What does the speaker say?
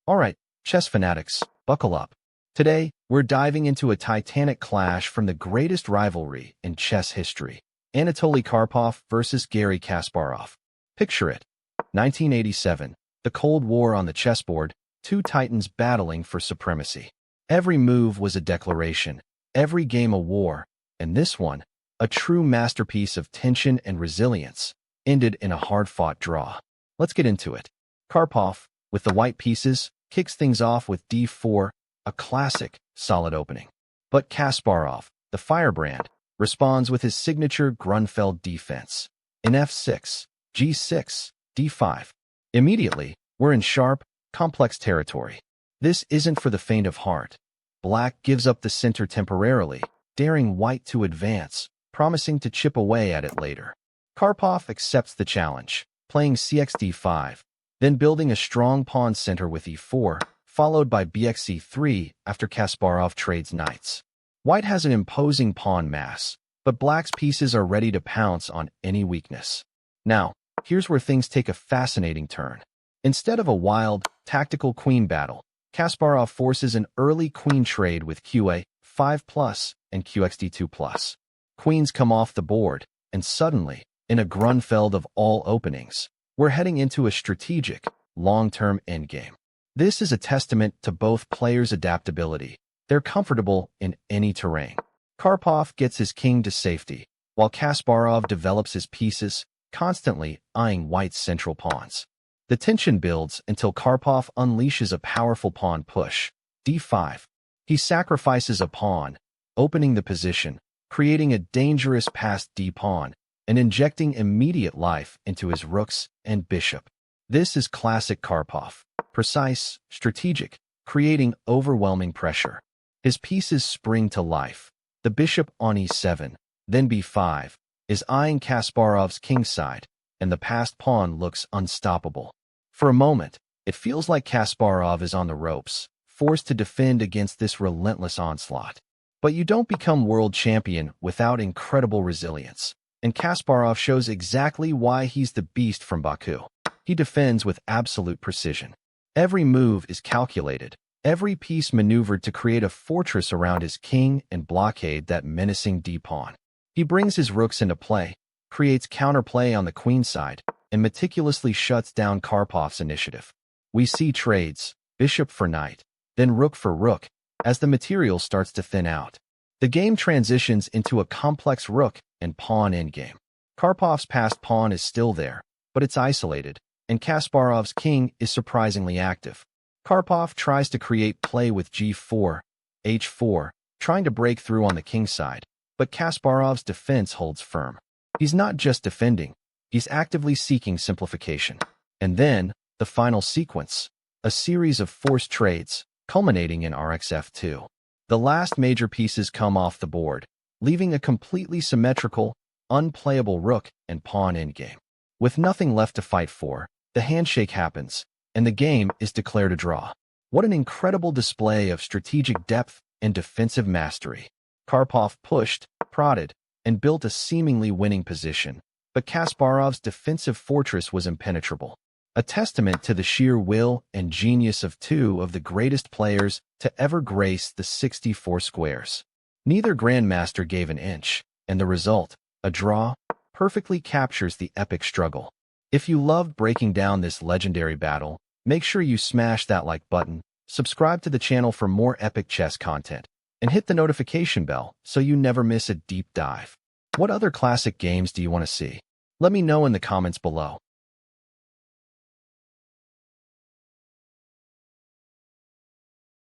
Alright, chess fanatics, buckle up. Today, we're diving into a titanic clash from the greatest rivalry in chess history. Anatoly Karpov versus Garry Kasparov. Picture it. 1987, the Cold War on the chessboard, two titans battling for supremacy. Every move was a declaration, every game a war, and this one, a true masterpiece of tension and resilience, ended in a hard-fought draw. Let's get into it. Karpov, with the white pieces, kicks things off with d4, a classic, solid opening. But Kasparov, the firebrand, responds with his signature Grünfeld defense. In f6, g6, d5. Immediately, we're in sharp, complex territory. This isn't for the faint of heart. Black gives up the center temporarily, daring white to advance, promising to chip away at it later. Karpov accepts the challenge, playing cx d5, then building a strong pawn center with e4, followed by bxc3 after Kasparov trades knights. White has an imposing pawn mass, but black's pieces are ready to pounce on any weakness. Now, here's where things take a fascinating turn. Instead of a wild, tactical queen battle, Kasparov forces an early queen trade with qa5+ and qxd2+. Queens come off the board, and suddenly, in a Grünfeld of all openings, we're heading into a strategic, long-term endgame. This is a testament to both players' adaptability. They're comfortable in any terrain. Karpov gets his king to safety, while Kasparov develops his pieces, constantly eyeing white's central pawns. The tension builds until Karpov unleashes a powerful pawn push, d5. He sacrifices a pawn, opening the position, creating a dangerous passed d-pawn, and injecting immediate life into his rooks and bishop. This is classic Karpov, precise, strategic, creating overwhelming pressure. His pieces spring to life. The bishop on e7, then b5, is eyeing Kasparov's kingside, and the passed pawn looks unstoppable. For a moment, it feels like Kasparov is on the ropes, forced to defend against this relentless onslaught. But you don't become world champion without incredible resilience, and Kasparov shows exactly why he's the beast from Baku. He defends with absolute precision. Every move is calculated, every piece maneuvered to create a fortress around his king and blockade that menacing d-pawn. He brings his rooks into play, creates counterplay on the queen side, and meticulously shuts down Karpov's initiative. We see trades, bishop for knight, then rook for rook, as the material starts to thin out. The game transitions into a complex rook and pawn endgame. Karpov's passed pawn is still there, but it's isolated, and Kasparov's king is surprisingly active. Karpov tries to create play with g4, h4, trying to break through on the king side, but Kasparov's defense holds firm. He's not just defending, he's actively seeking simplification. And then, the final sequence, a series of forced trades, culminating in rxf2. The last major pieces come off the board, leaving a completely symmetrical, unplayable rook and pawn endgame. With nothing left to fight for, the handshake happens, and the game is declared a draw. What an incredible display of strategic depth and defensive mastery. Karpov pushed, prodded, and built a seemingly winning position, but Kasparov's defensive fortress was impenetrable. A testament to the sheer will and genius of two of the greatest players to ever grace the 64 squares. Neither grandmaster gave an inch, and the result, a draw, perfectly captures the epic struggle. If you loved breaking down this legendary battle, make sure you smash that like button, subscribe to the channel for more epic chess content, and hit the notification bell so you never miss a deep dive. What other classic games do you want to see? Let me know in the comments below.